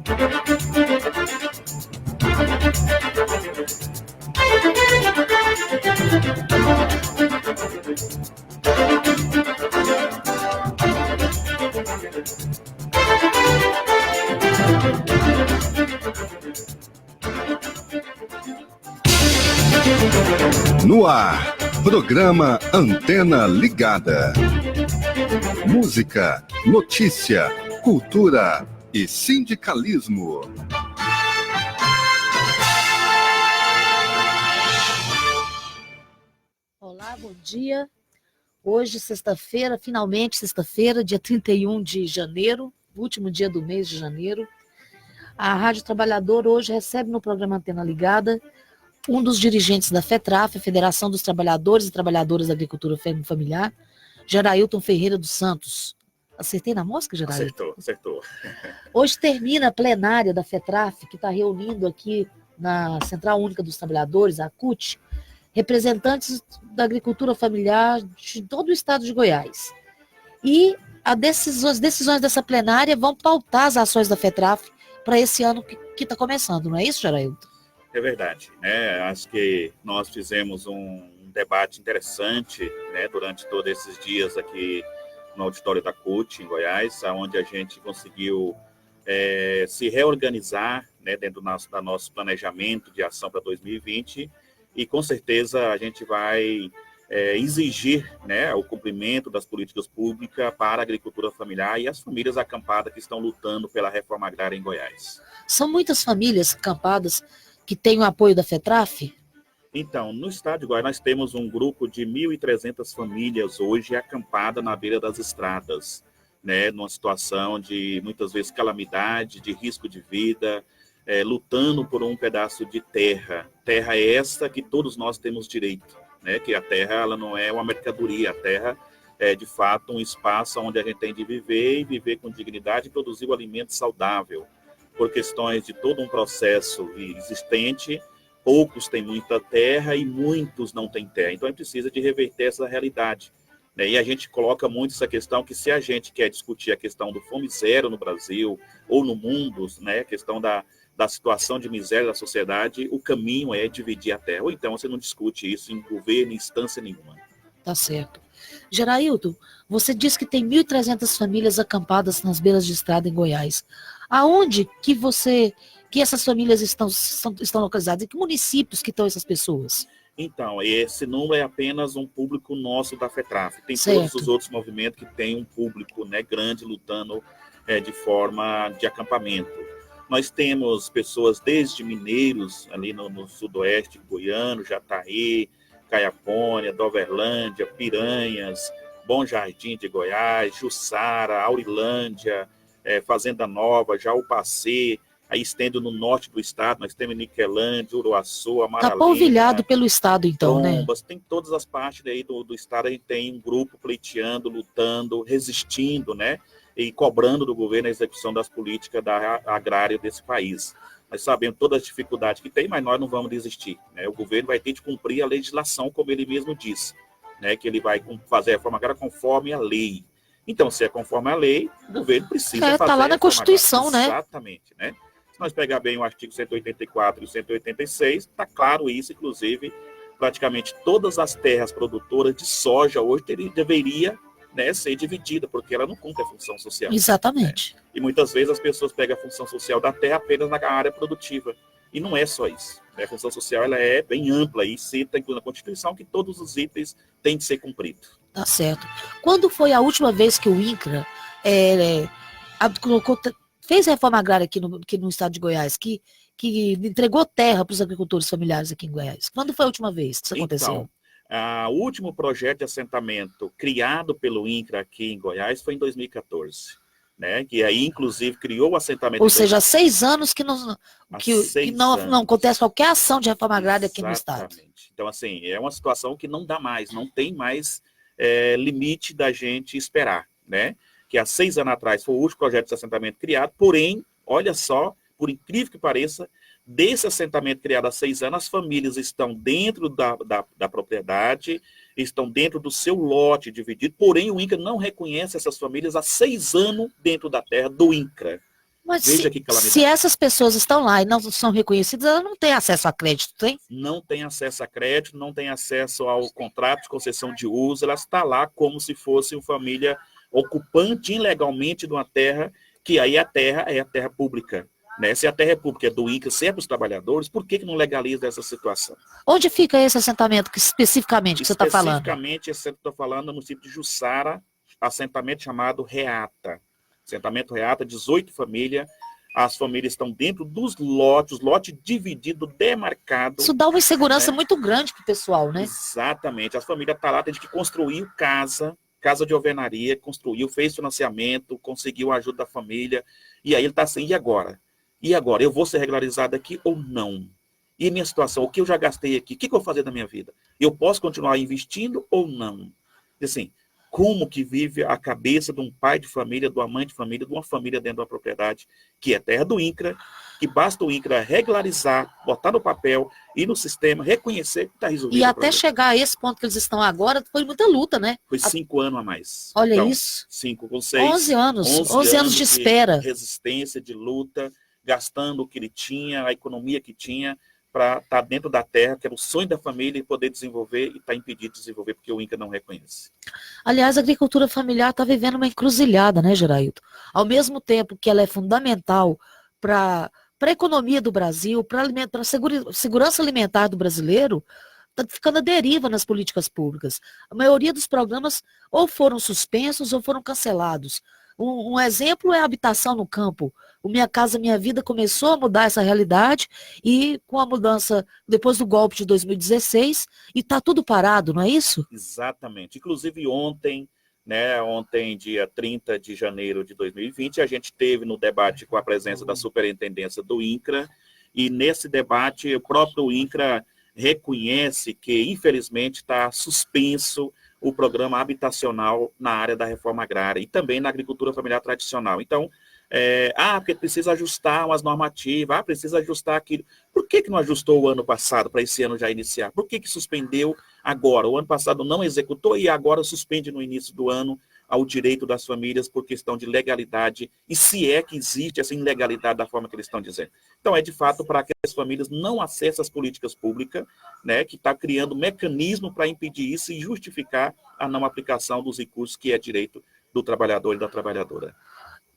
No ar, programa Antena Ligada. Música, notícia, cultura e sindicalismo. Olá, bom dia. Hoje, sexta-feira, finalmente sexta-feira, dia 31 de janeiro, último dia do mês de janeiro. A Rádio Trabalhador hoje recebe no programa Antena Ligada um dos dirigentes da FETRAF, Federação dos Trabalhadores e Trabalhadoras da Agricultura Familiar, Gerailton Ferreira dos Santos. Acertei na mosca, Gerailton? Acertou. Hoje termina a plenária da FETRAF, que está reunindo aqui na Central Única dos Trabalhadores, a CUT, representantes da agricultura familiar de todo o estado de Goiás. E as decisões dessa plenária vão pautar as ações da FETRAF para esse ano que está começando, não é isso, Gerailton? É verdade, né? Acho que nós fizemos um debate interessante, né, durante todos esses dias aqui no auditório da CUT, em Goiás, onde a gente conseguiu se reorganizar, né, dentro do nosso planejamento de ação para 2020, e com certeza a gente vai exigir, né, o cumprimento das políticas públicas para a agricultura familiar e as famílias acampadas que estão lutando pela reforma agrária em Goiás. São muitas famílias acampadas que têm o apoio da FETRAF? Então, no estado de Goiás, nós temos um grupo de 1.300 famílias hoje acampadas na beira das estradas, né, numa situação de, muitas vezes, calamidade, de risco de vida, lutando por um pedaço de terra. Terra esta que todos nós temos direito, né, que a terra ela não é uma mercadoria, a terra é, de fato, um espaço onde a gente tem de viver e viver com dignidade e produzir o alimento saudável. Por questões de todo um processo existente, poucos têm muita terra e muitos não têm terra. Então, a gente precisa de reverter essa realidade, né? E a gente coloca muito essa questão que se a gente quer discutir a questão do fome zero no Brasil ou no mundo, né, a questão da situação de miséria da sociedade, o caminho é dividir a terra. Ou então você não discute isso em governo, em instância nenhuma. Tá certo. Gerailton, você disse que tem 1.300 famílias acampadas nas beiras de estrada em Goiás. Aonde que essas famílias estão localizadas? Em que municípios que estão essas pessoas? Então, esse número é apenas um público nosso da FETRAF. Tem certo. Todos os outros movimentos que têm um público, né, grande lutando de forma de acampamento. Nós temos pessoas desde mineiros, ali no sudoeste goiano, Jataí, Caiapônia, Doverlândia, Piranhas, Bom Jardim de Goiás, Jussara, Aurilândia, Fazenda Nova, Jaupacê, aí estendo no norte do estado, nós temos Niquelândia, Uruaçu, Amaralina. Está polvilhado pelo estado, então, Trombas, né? Tem todas as partes aí do estado, a gente tem um grupo pleiteando, lutando, resistindo, né? E cobrando do governo a execução das políticas agrárias desse país. Nós sabemos todas as dificuldades que tem, mas nós não vamos desistir, né? O governo vai ter de cumprir a legislação, como ele mesmo disse, né? Que ele vai fazer a reforma agrária conforme a lei. Então, se é conforme a lei, o governo precisa fazer. Está lá na Constituição, agrária. Né? Exatamente, né? Se nós pegar bem o artigo 184 e o 186, está claro isso, inclusive, praticamente todas as terras produtoras de soja hoje deveria, né, ser dividida, porque ela não cumpre a função social. Exatamente. Né? E muitas vezes as pessoas pegam a função social da terra apenas na área produtiva. E não é só isso. Né? A função social ela é bem ampla e cita na Constituição que todos os itens têm de ser cumpridos. Tá certo. Quando foi a última vez que o INCRA fez reforma agrária aqui no estado de Goiás, que entregou terra para os agricultores familiares aqui em Goiás? Quando foi a última vez que isso aconteceu? O último projeto de assentamento criado pelo INCRA aqui em Goiás foi em 2014. Né? Que aí, inclusive, criou o assentamento... Ou seja, há 6 anos que não acontece qualquer ação de reforma agrária aqui no estado. Então, assim, é uma situação que não dá mais, não tem mais limite da gente esperar, né? Que há 6 anos atrás foi o último projeto de assentamento criado, porém, olha só, por incrível que pareça, desse assentamento criado há 6 anos, as famílias estão dentro da propriedade, estão dentro do seu lote dividido, porém o INCRA não reconhece essas famílias há 6 anos dentro da terra do INCRA. Mas Veja que calamidade. se essas pessoas estão lá e não são reconhecidas, elas não têm acesso a crédito, tem? Não tem acesso a crédito, não tem acesso ao contrato de concessão de uso, ela está lá como se fosse uma família ocupante ilegalmente de uma terra, que aí a terra é a terra pública. Né? Se a terra é pública, é do INCRA, se é para os trabalhadores, por que não legaliza essa situação? Onde fica esse assentamento especificamente que você está falando? Especificamente, esse eu estou falando no município de Jussara, assentamento chamado Reata. Assentamento Reata, 18 famílias. As famílias estão dentro dos lotes, lote dividido, demarcado. Isso dá uma insegurança né? muito grande para o pessoal, né? Exatamente. As famílias estão lá, tem que construir casa de alvenaria, construiu, fez financiamento, conseguiu a ajuda da família. E aí ele está assim, e agora? E agora? Eu vou ser regularizado aqui ou não? E minha situação? O que eu já gastei aqui? O que eu vou fazer da minha vida? Eu posso continuar investindo ou não? Assim, como que vive a cabeça de um pai de família, de uma mãe de família, de uma família dentro de uma propriedade que é terra do INCRA, que basta o INCRA regularizar, botar no papel e no sistema, reconhecer que está resolvido. E até chegar a esse ponto que eles estão agora, foi muita luta, né? Foi 5 anos a mais. Olha então, isso. 5 com 6. 11 anos. 11 anos de espera. Resistência, de luta, gastando o que ele tinha, a economia que tinha, para estar dentro da terra, que era o sonho da família, e poder desenvolver, e está impedido de desenvolver, porque o INCRA não reconhece. Aliás, a agricultura familiar está vivendo uma encruzilhada, né, Gerailton? Ao mesmo tempo que ela é fundamental para a economia do Brasil, para a segurança alimentar do brasileiro, está ficando à deriva nas políticas públicas. A maioria dos programas ou foram suspensos ou foram cancelados. Um exemplo é a habitação no campo. O Minha Casa Minha Vida começou a mudar essa realidade e com a mudança depois do golpe de 2016 e está tudo parado, não é isso? Exatamente. Inclusive ontem, dia 30 de janeiro de 2020, a gente teve no debate com a presença da superintendência do INCRA e nesse debate o próprio INCRA reconhece que infelizmente está suspenso o programa habitacional na área da reforma agrária e também na agricultura familiar tradicional. Então, porque precisa ajustar umas normativas, precisa ajustar aquilo. Por que não ajustou o ano passado para esse ano já iniciar? Por que suspendeu agora? O ano passado não executou e agora suspende no início do ano ao direito das famílias por questão de legalidade e se é que existe essa ilegalidade da forma que eles estão dizendo. Então, é de fato para que as famílias não acessem as políticas públicas, né, que está criando mecanismo para impedir isso e justificar a não aplicação dos recursos que é direito do trabalhador e da trabalhadora.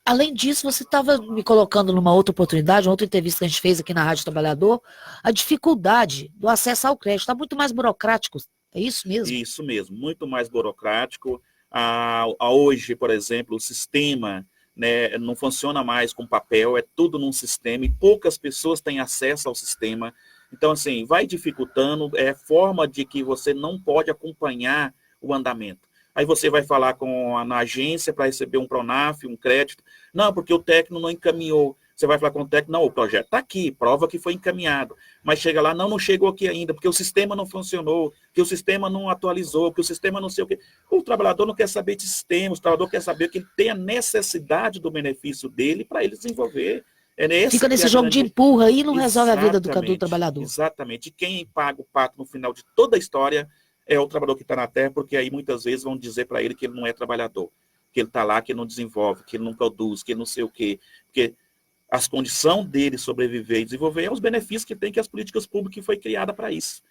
Além disso, você estava me colocando numa outra oportunidade, uma outra entrevista que a gente fez aqui na Rádio Trabalhador, a dificuldade do acesso ao crédito. Está muito mais burocrático, é isso mesmo? Isso mesmo, muito mais burocrático. Hoje, por exemplo, o sistema, né, não funciona mais com papel, é tudo num sistema e poucas pessoas têm acesso ao sistema. Então, assim, vai dificultando, forma de que você não pode acompanhar o andamento. Aí você vai falar na agência para receber um Pronaf, um crédito. Não, porque o técnico não encaminhou. Você vai falar com o técnico, não, o projeto está aqui, prova que foi encaminhado. Mas chega lá, não chegou aqui ainda, porque o sistema não funcionou, porque o sistema não atualizou, porque o sistema não sei o quê. O trabalhador não quer saber de sistema, o trabalhador quer saber que ele tem a necessidade do benefício dele para ele desenvolver. Fica nesse jogo de empurra aí e não resolve a vida do trabalhador. Exatamente. E quem paga o pato no final de toda a história é o trabalhador que está na terra, porque aí muitas vezes vão dizer para ele que ele não é trabalhador, que ele está lá, que ele não desenvolve, que ele não produz, que ele não sei o quê. Porque as condições dele sobreviver e desenvolver é os benefícios que tem, que as políticas públicas que foi criada para isso.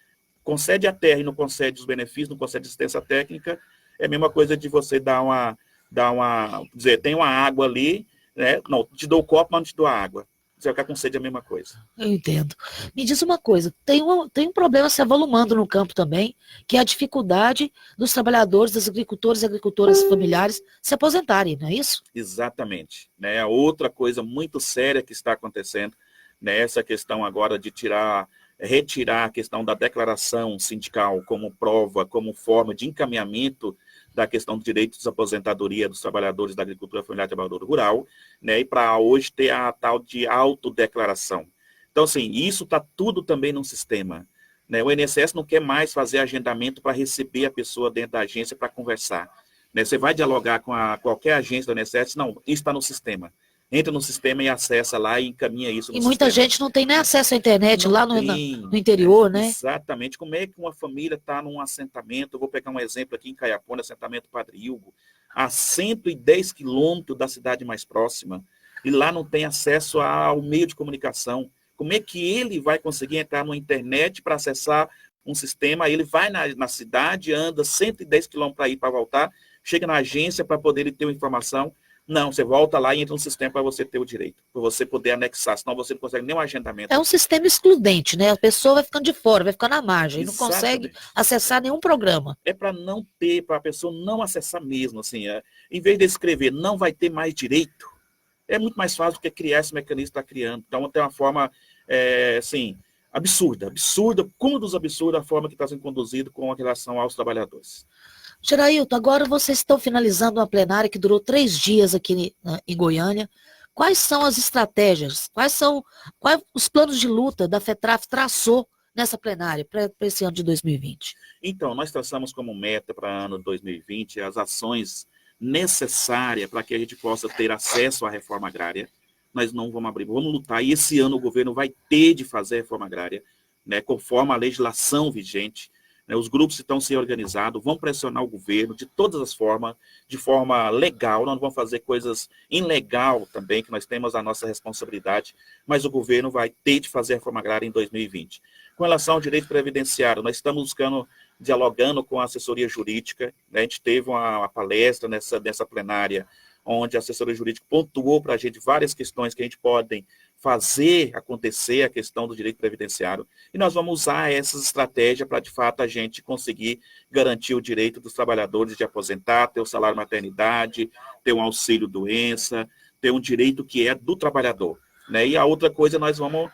Concede a terra e não concede os benefícios, não concede assistência técnica, é a mesma coisa de você dizer, tem uma água ali, né? Não, te dou o copo, mas não te dou a água. Você vai ficar com sede, é a mesma coisa. Eu entendo. Me diz uma coisa, tem um problema se avolumando no campo também, que é a dificuldade dos trabalhadores, dos agricultores e agricultoras familiares se aposentarem, não é isso? Exatamente. Né? Outra coisa muito séria que está acontecendo, né? Essa questão agora de retirar a questão da declaração sindical como prova, como forma de encaminhamento da questão do direito de aposentadoria dos trabalhadores da agricultura familiar e trabalhador rural, né, e para hoje ter a tal de autodeclaração. Então, assim, isso está tudo também no sistema. Né? O INSS não quer mais fazer agendamento para receber a pessoa dentro da agência para conversar. Né? Você vai dialogar com qualquer agência do INSS, não, isso está no sistema. Entra no sistema e acessa lá e encaminha isso no sistema. E muita gente não tem nem acesso à internet lá no interior, né? Exatamente. Como é que uma família está num assentamento, eu vou pegar um exemplo aqui em Caiapó, assentamento Padre Hugo, a 110 quilômetros da cidade mais próxima. e lá não tem acesso ao meio de comunicação. Como é que ele vai conseguir entrar na internet para acessar um sistema? Ele vai na cidade, anda 110 quilômetros para ir para voltar, chega na agência para poder ele ter uma informação. Não, você volta lá e entra no sistema para você ter o direito, para você poder anexar, senão você não consegue nenhum agendamento. É um sistema excludente, né? A pessoa vai ficando de fora, vai ficando à margem, não consegue Exatamente. acessar nenhum programa. É para não ter, para a pessoa não acessar mesmo, assim, em vez de escrever não vai ter mais direito, é muito mais fácil do que criar esse mecanismo que está criando. Então, tem uma forma, assim, absurda, como dos absurdos a forma que está sendo conduzido com relação aos trabalhadores. Gerailton, agora vocês estão finalizando uma plenária que durou 3 dias aqui em Goiânia. Quais são as estratégias? Quais os planos de luta da FETRAF traçou nessa plenária para esse ano de 2020? Então, nós traçamos como meta para o ano 2020 as ações necessárias para que a gente possa ter acesso à reforma agrária. Nós não vamos abrir, vamos lutar, e esse ano o governo vai ter de fazer a reforma agrária, né, conforme a legislação vigente. Os grupos estão se organizando, vão pressionar o governo de todas as formas, de forma legal, nós não vamos fazer coisas ilegal também, que nós temos a nossa responsabilidade, mas o governo vai ter de fazer a reforma agrária em 2020. Com relação ao direito previdenciário, nós estamos dialogando com a assessoria jurídica, né? A gente teve uma palestra nessa plenária, onde a assessoria jurídica pontuou para a gente várias questões que a gente pode fazer acontecer a questão do direito previdenciário, e nós vamos usar essas estratégias para, de fato, a gente conseguir garantir o direito dos trabalhadores de aposentar, ter o salário maternidade, ter um auxílio doença, ter um direito que é do trabalhador, né? E a outra coisa, nós vamos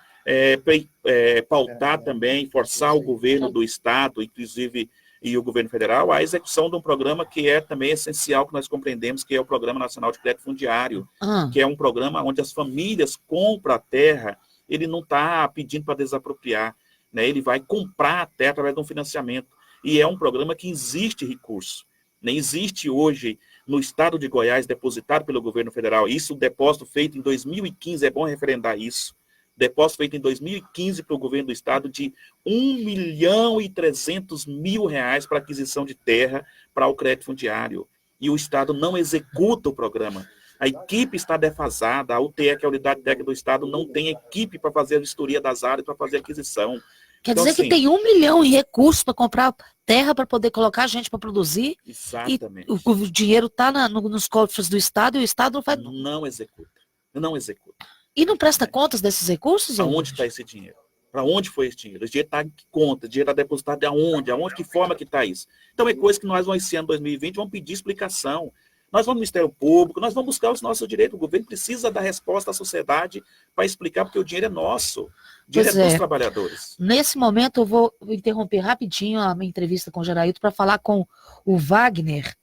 pautar também, forçar o governo do Estado, inclusive, e o governo federal, a execução de um programa que é também essencial, que nós compreendemos, que é o Programa Nacional de Crédito Fundiário, que é um programa onde as famílias compram a terra, ele não está pedindo para desapropriar, né? Ele vai comprar a terra através de um financiamento, e é um programa que existe recurso, né? Existe hoje no estado de Goiás, depositado pelo governo federal, isso, um depósito feito em 2015, é bom referendar isso, depósito feito em 2015 para o governo do estado de R$ 1.300.000 para aquisição de terra para o crédito fundiário. E o estado não executa o programa. A equipe está defasada, a UTE, que é a Unidade Técnica do Estado, não tem equipe para fazer a vistoria das áreas, para fazer a aquisição. Quer dizer que tem 1 milhão em recursos para comprar terra, para poder colocar gente para produzir? Exatamente. E o dinheiro está nos cofres do Estado e o Estado não faz... Não executa. Não executa. E não presta contas desses recursos? Aonde está esse dinheiro? Para onde foi esse dinheiro? O dinheiro está em que conta? O dinheiro está depositado de aonde? Que forma que está isso? Então é coisa que nós vamos, esse ano 2020, vamos pedir explicação. Nós vamos no Ministério Público, nós vamos buscar os nossos direitos. O governo precisa dar resposta à sociedade para explicar, porque o dinheiro é nosso. O dinheiro é dos trabalhadores. Nesse momento, eu vou interromper rapidinho a minha entrevista com o Gerailton para falar com o Wagner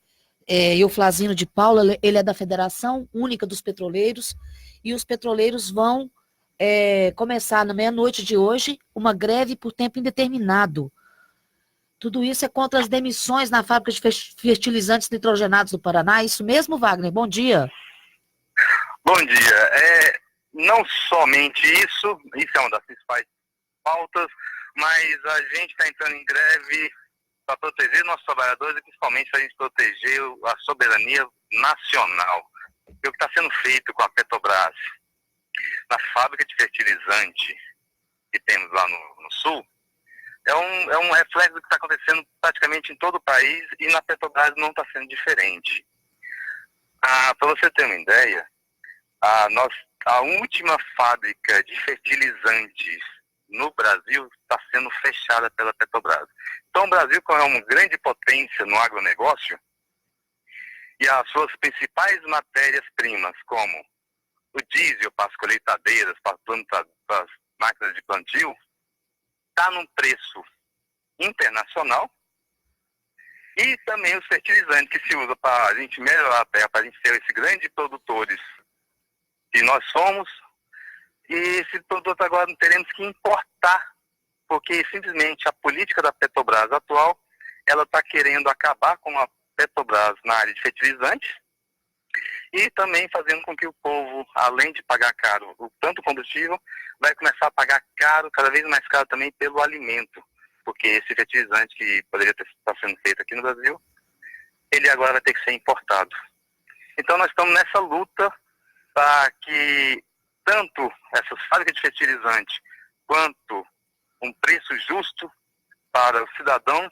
e o Flasino de Paula. Ele é da Federação Única dos Petroleiros, e os petroleiros vão começar na meia-noite de hoje uma greve por tempo indeterminado. Tudo isso é contra as demissões na fábrica de fertilizantes nitrogenados do Paraná. É isso mesmo, Wagner? Bom dia. Bom dia. Não somente isso é uma das principais pautas, mas a gente está entrando em greve para proteger nossos trabalhadores e principalmente para a gente proteger a soberania nacional. E o que está sendo feito com a Petrobras na fábrica de fertilizante que temos lá no sul é um reflexo do que está acontecendo praticamente em todo o país, e na Petrobras não está sendo diferente. Para você ter uma ideia, a última fábrica de fertilizantes no Brasil está sendo fechada pela Petrobras. Então o Brasil, como é uma grande potência no agronegócio, e as suas principais matérias-primas, como o diesel para as colheitadeiras, para as máquinas de plantio, está num preço internacional, e também os fertilizantes que se usa para a gente melhorar a terra, para a gente ser esses grandes produtores que nós somos, e esse produto agora teremos que importar, porque simplesmente a política da Petrobras atual, ela está querendo acabar com a Petrobras na área de fertilizantes, e também fazendo com que o povo, além de pagar caro tanto combustível, vai começar a pagar caro, cada vez mais caro também pelo alimento, porque esse fertilizante que poderia estar sendo feito aqui no Brasil, ele agora vai ter que ser importado. Então nós estamos nessa luta para que tanto essas fábricas de fertilizante quanto um preço justo para o cidadão,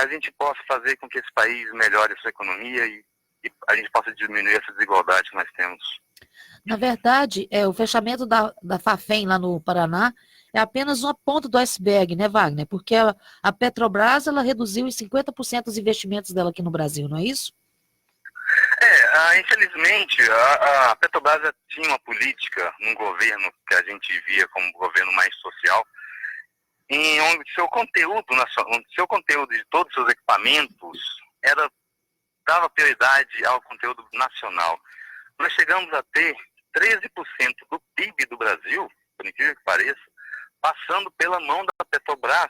a gente possa fazer com que esse país melhore a sua economia e a gente possa diminuir essa desigualdade que nós temos. Na verdade, o fechamento da Fafem lá no Paraná é apenas uma ponta do iceberg, né, Wagner? Porque a Petrobras, ela reduziu em 50% os investimentos dela aqui no Brasil, não é isso? Infelizmente, a Petrobras já tinha uma política num governo que a gente via como um governo mais social, em onde seu conteúdo de todos os seus equipamentos dava prioridade ao conteúdo nacional. Nós chegamos a ter 13% do PIB do Brasil, por incrível que pareça, passando pela mão da Petrobras,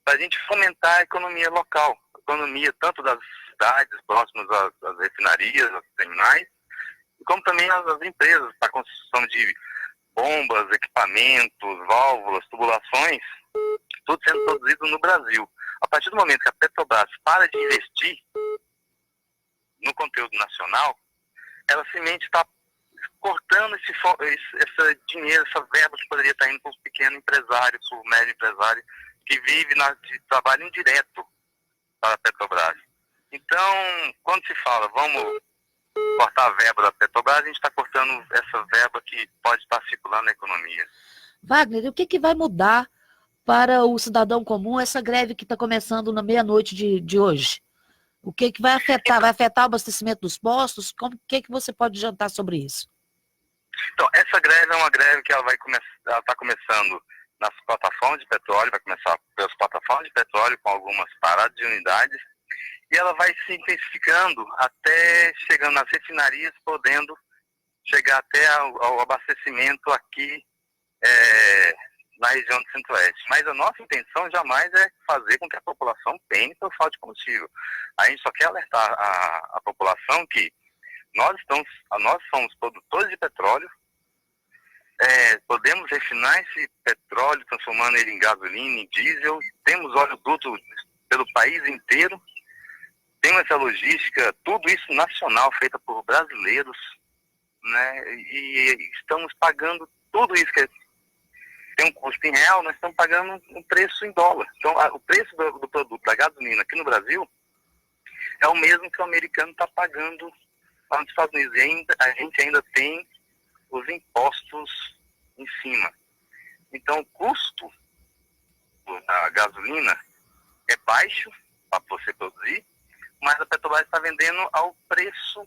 para a gente fomentar a economia local, a economia tanto das cidades próximas às refinarias, aos terminais, como também as empresas, para a construção de bombas, equipamentos, válvulas, tubulações, tudo sendo produzido no Brasil. A partir do momento que a Petrobras para de investir no conteúdo nacional, ela simplesmente está cortando esse dinheiro, essa verba que poderia estar indo para o pequeno empresário, para o médio empresário, que vive de trabalho indireto para a Petrobras. Então, quando se fala, vamos cortar a verba da Petrobras, a gente está cortando essa verba que pode estar circulando na economia. Wagner, e o que vai mudar para o cidadão comum essa greve que está começando na meia-noite de hoje? O que vai afetar? Vai afetar o abastecimento dos postos? O que você pode adiantar sobre isso? Então, essa greve é uma greve que ela está começando nas plataformas de petróleo, vai começar pelas plataformas de petróleo com algumas paradas de unidades, e ela vai se intensificando até chegando nas refinarias, podendo chegar até ao abastecimento aqui na região do Centro-Oeste. Mas a nossa intenção jamais é fazer com que a população pene por falta de combustível. A gente só quer alertar a população que nós somos produtores de petróleo, podemos refinar esse petróleo, transformando ele em gasolina, em diesel, temos óleo bruto pelo país inteiro, temos essa logística, tudo isso nacional, feita por brasileiros, né? E estamos pagando tudo isso que tem um custo em real, nós estamos pagando um preço em dólar. Então, o preço do produto, da gasolina aqui no Brasil, é o mesmo que o americano está pagando lá nos Estados Unidos. E a gente ainda tem os impostos em cima. Então, o custo da gasolina é baixo para você produzir, mas a Petrobras está vendendo ao preço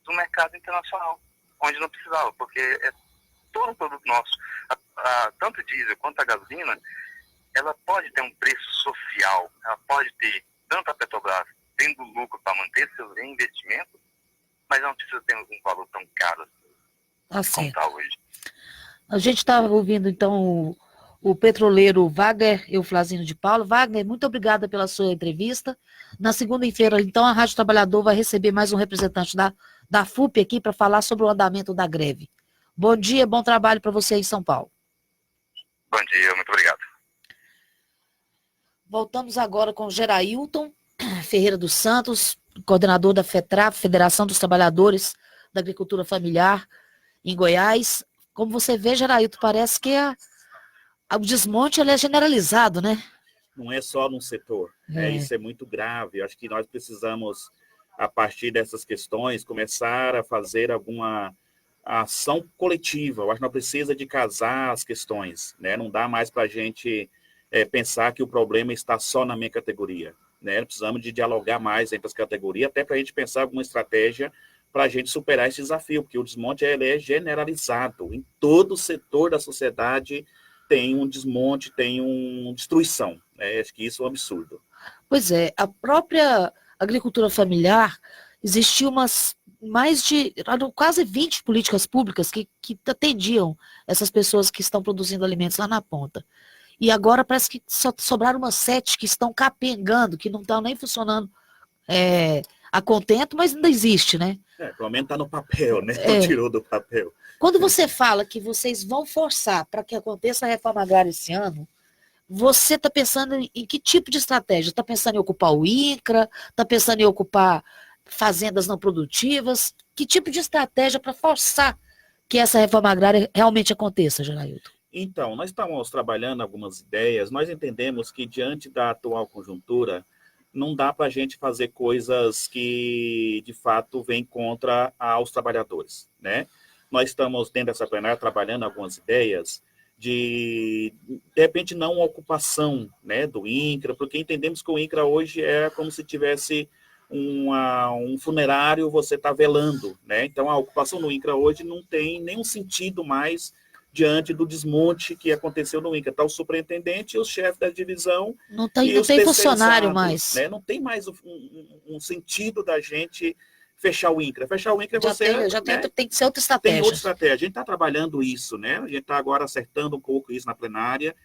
do mercado internacional, onde não precisava, porque é todo um produto nosso. Tanto o diesel quanto a gasolina, ela pode ter um preço social, ela pode ter, tanto a Petrobras tendo lucro para manter seus reinvestimentos, mas não precisa ter um valor tão caro como está hoje. A gente está ouvindo, então, o petroleiro Wagner Euflazino de Paulo. Wagner, muito obrigada pela sua entrevista. Na segunda-feira, então, a Rádio Trabalhador vai receber mais um representante da FUP aqui para falar sobre o andamento da greve. Bom dia, bom trabalho para você em São Paulo. Bom dia, muito obrigado. Voltamos agora com Gerailton Ferreira dos Santos, coordenador da FETRAF, Federação dos Trabalhadores da Agricultura Familiar, em Goiás. Como você vê, Gerailton, parece que o desmonte ele é generalizado, né? Não é só num setor. Isso é muito grave. Acho que nós precisamos, a partir dessas questões, começar a fazer alguma ação coletiva. Eu acho que não precisa de casar as questões, né? Não dá mais para a gente pensar que o problema está só na minha categoria, né? Precisamos de dialogar mais entre as categorias, até para a gente pensar alguma estratégia para a gente superar esse desafio, porque o desmonte ele é generalizado. Em todo setor da sociedade tem um desmonte, tem uma destruição, né? Acho que isso é um absurdo. Pois é, a própria agricultura familiar, existiu mais de quase 20 políticas públicas que atendiam essas pessoas que estão produzindo alimentos lá na ponta. E agora parece que só sobraram umas 7 que estão capengando, que não estão nem funcionando a contento, mas ainda existe, né? Pelo menos está no papel, né? Não tirou do papel. Quando você fala que vocês vão forçar para que aconteça a reforma agrária esse ano, você está pensando em que tipo de estratégia? Está pensando em ocupar o INCRA? Está pensando em ocupar fazendas não produtivas? Que tipo de estratégia para forçar que essa reforma agrária realmente aconteça, Gerailton? Então, nós estamos trabalhando algumas ideias, nós entendemos que diante da atual conjuntura, não dá para a gente fazer coisas que, de fato, vêm contra os trabalhadores, né? Nós estamos, dentro dessa plenária, trabalhando algumas ideias de repente, não ocupação, né, do INCRA, porque entendemos que o INCRA hoje é como se tivesse um funerário, você está velando, né? Então, a ocupação no INCRA hoje não tem nenhum sentido mais diante do desmonte que aconteceu no INCRA. Está o superintendente e os chefes da divisão Não e tem, os funcionário terceirizados, mais. né? Não tem mais um sentido da gente fechar o INCRA. Fechar o INCRA Tem que ser outra tem estratégia. outra estratégia. A gente está trabalhando isso, né? A gente está agora acertando um pouco isso na plenária.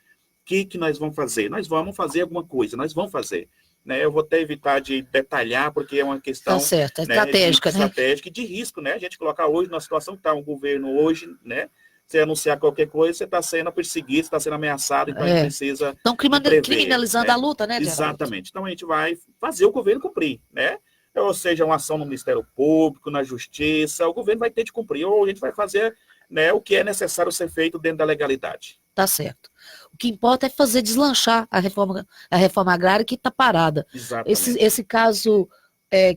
O que nós vamos fazer? Nós vamos fazer alguma coisa, nós vamos fazer. Né? Eu vou até evitar de detalhar, porque é uma questão, tá certo, é né, estratégica, estratégica e de risco, né? A gente colocar hoje, na situação que está o governo hoje, né? Você anunciar qualquer coisa, você está sendo perseguido, você está sendo ameaçado, então a gente precisa. Estão criminalizando, né, a luta, né, Geraldo? Exatamente. Então a gente vai fazer o governo cumprir, né? Ou seja, uma ação no Ministério Público, na Justiça, o governo vai ter de cumprir, ou a gente vai fazer, né, o que é necessário ser feito dentro da legalidade. Tá certo. O que importa é fazer deslanchar a reforma agrária que está parada. Exatamente. Esse caso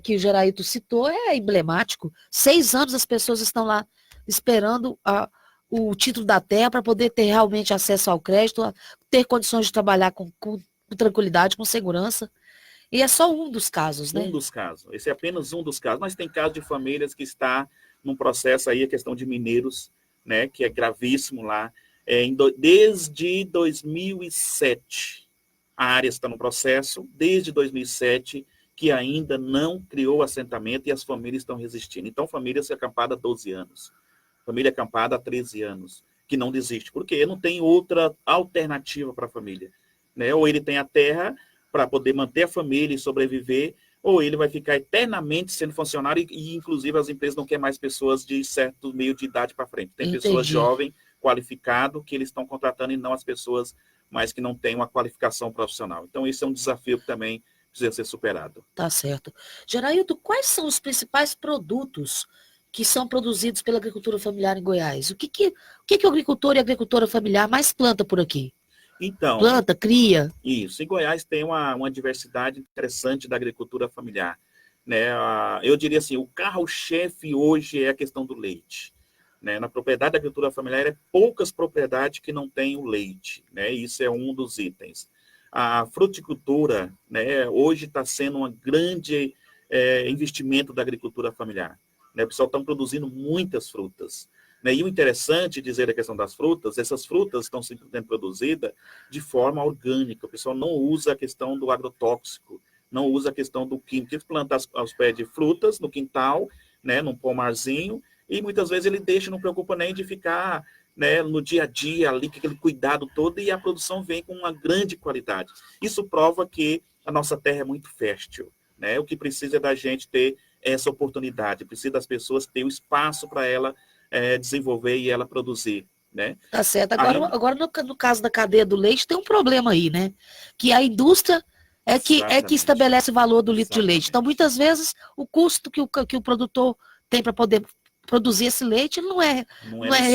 que o Gerailton citou é emblemático. 6 anos as pessoas estão lá esperando o título da terra para poder ter realmente acesso ao crédito, ter condições de trabalhar com tranquilidade, com segurança. E é só um dos casos, né? Um dos casos. Esse é apenas um dos casos. Nós tem casos de famílias que está num processo aí, a questão de mineiros, né, que é gravíssimo lá. Desde 2007, a área está no processo, desde 2007, que ainda não criou assentamento e as famílias estão resistindo. Então, famílias acampadas há 12 anos, família acampada há 13 anos, que não desiste, porque não tem outra alternativa para a família. Né? Ou ele tem a terra para poder manter a família e sobreviver, ou ele vai ficar eternamente sendo funcionário e inclusive, as empresas não querem mais pessoas de certo meio de idade para frente. Tem pessoas jovens, qualificadas, que eles estão contratando e não as pessoas mais que não têm uma qualificação profissional. Então, esse é um desafio que também precisa ser superado. Tá certo. Gerailton, quais são os principais produtos que são produzidos pela agricultura familiar em Goiás? O que o agricultor e a agricultora familiar mais planta por aqui? Então, planta, cria. Isso. Em Goiás tem uma diversidade interessante da agricultura familiar. Né? Eu diria assim, o carro-chefe hoje é a questão do leite. Né? Na propriedade da agricultura familiar, é poucas propriedades que não têm o leite. Né? Isso é um dos itens. A fruticultura, né, hoje está sendo um grande investimento da agricultura familiar. Né? O pessoal está produzindo muitas frutas. E o interessante dizer a questão das frutas, essas frutas estão sendo produzidas de forma orgânica. O pessoal não usa a questão do agrotóxico, não usa a questão do químico. Ele planta os pés de frutas no quintal, né, num pomarzinho, e muitas vezes ele deixa, não preocupa nem de ficar, né, no dia a dia ali, com aquele cuidado todo, e a produção vem com uma grande qualidade. Isso prova que a nossa terra é muito fértil. Né? O que precisa é da gente ter essa oportunidade, precisa das pessoas ter o espaço para ela desenvolver e ela produzir, né? Tá certo. Agora no caso da cadeia do leite, tem um problema aí, né? Que a indústria é que estabelece o valor do litro de leite. Então, muitas vezes, o custo que o produtor tem para poder produzir esse leite não é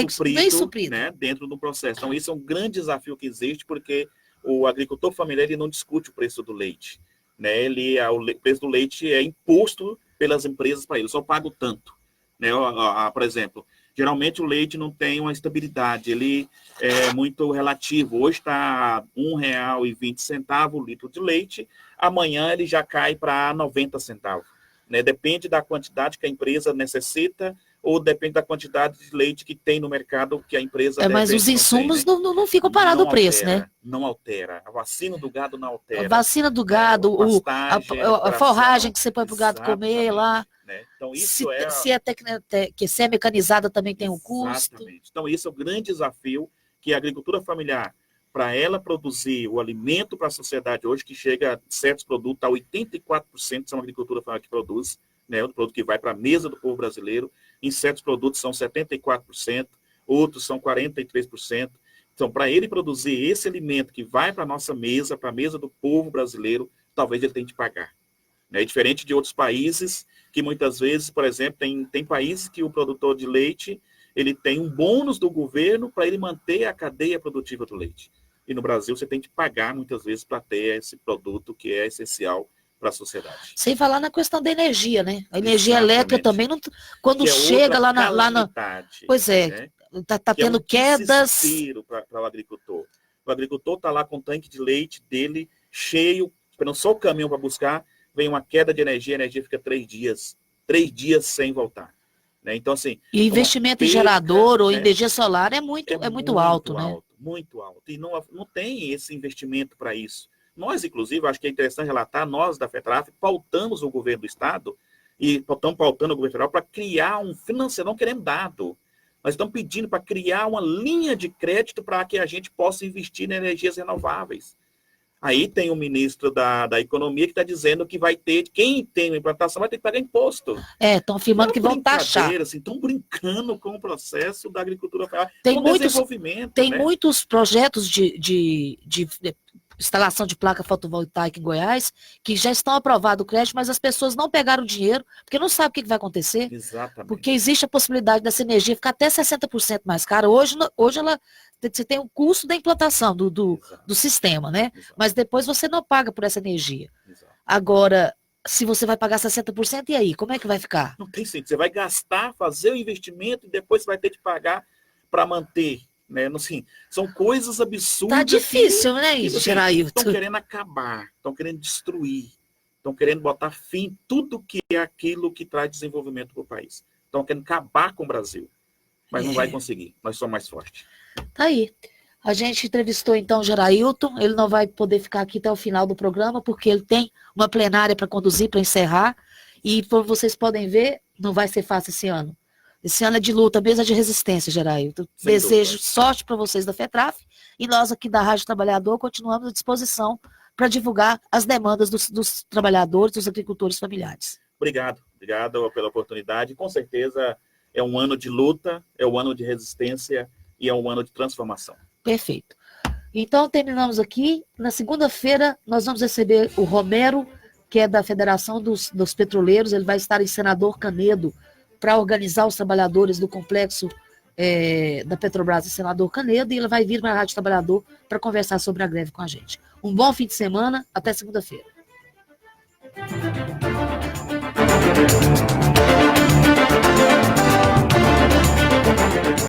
suprido, né, dentro do processo. Então, isso é um grande desafio que existe, porque o agricultor familiar ele não discute o preço do leite. Né? O preço do leite é imposto pelas empresas para ele, só paga o tanto. Né? Por exemplo, geralmente o leite não tem uma estabilidade, ele é muito relativo. Hoje está R$ 1,20 o litro de leite, amanhã ele já cai para 90 centavos. Né? Depende da quantidade que a empresa necessita ou depende da quantidade de leite que tem no mercado que a empresa mas os insumos não ficam parados o preço, né? Não altera. A vacina do gado não altera. A vacina do gado, a forragem que você põe para o gado comer lá. Né? Então, isso se é mecanizada também tem um custo. Exatamente. Então, isso é o grande desafio que a agricultura familiar, para ela produzir o alimento para a sociedade hoje, que chega a certos produtos, a 84% são a agricultura familiar que produz, né? O produto que vai para a mesa do povo brasileiro. Em certos produtos são 74%, outros são 43%. Então, para ele produzir esse alimento que vai para a nossa mesa, para a mesa do povo brasileiro, talvez ele tenha que pagar. né? Diferente de outros países que muitas vezes, por exemplo, tem países que o produtor de leite ele tem um bônus do governo para ele manter a cadeia produtiva do leite. E no Brasil você tem que pagar muitas vezes para ter esse produto que é essencial para a sociedade. Sem falar na questão da energia, né? A energia Exatamente. elétrica também, não, quando Que é chega outra lá na... calamidade, Pois é, né? tá Que é tendo um quedas. desespero para o agricultor. O agricultor está lá com o tanque de leite dele cheio, esperando só o caminhão para buscar, vem uma queda de energia, a energia fica 3 dias sem voltar. Né? Então, assim... E investimento em gerador ou energia solar é muito alto, né? Muito alto. E não tem esse investimento para isso. Nós, inclusive, acho que é interessante relatar, nós da FETRAF pautamos o governo do Estado e estamos pautando o governo federal para criar um financiamento, não queremos dado. Nós estamos pedindo para criar uma linha de crédito para que a gente possa investir em energias renováveis. Aí tem o ministro da Economia que está dizendo que vai ter, quem tem uma implantação vai ter que pagar imposto. Estão afirmando que vão taxar. Estão brincando com o processo da agricultura familiar, Tem com muitos, desenvolvimento. Tem né? muitos projetos de instalação de placa fotovoltaica em Goiás que já estão aprovados o crédito, mas as pessoas não pegaram o dinheiro, porque não sabem o que vai acontecer. Exatamente. Porque existe a possibilidade dessa energia ficar até 60% mais cara. Hoje você tem o custo da implantação do sistema, né? Exato. Mas depois você não paga por essa energia. Exato. Agora, se você vai pagar 60%, e aí? Como é que vai ficar? Não tem sentido. Você vai gastar, fazer o investimento e depois você vai ter que pagar para manter. Né? Assim, são coisas absurdas. Tá difícil, né, isso, Gerailton? Estão querendo acabar, estão querendo destruir, estão querendo botar fim em tudo que é aquilo que traz desenvolvimento para o país. Estão querendo acabar com o Brasil. Mas não vai conseguir. Nós somos mais fortes. Tá aí. A gente entrevistou então o Gerailton. Ele não vai poder ficar aqui até o final do programa, porque ele tem uma plenária para conduzir, para encerrar. E como vocês podem ver, não vai ser fácil esse ano. Esse ano é de luta, mesa de resistência, Gerailton. Desejo sorte para vocês da FETRAF e nós aqui da Rádio Trabalhador continuamos à disposição para divulgar as demandas dos trabalhadores, dos agricultores familiares. Obrigado pela oportunidade. Com certeza é um ano de luta, é um ano de resistência e é um ano de transformação. Perfeito. Então terminamos aqui. Na segunda-feira nós vamos receber o Romero, que é da Federação dos Petroleiros. Ele vai estar em Senador Canedo, para organizar os trabalhadores do complexo da Petrobras e Senador Canedo, e ele vai vir para a Rádio Trabalhador para conversar sobre a greve com a gente. Um bom fim de semana, até segunda-feira.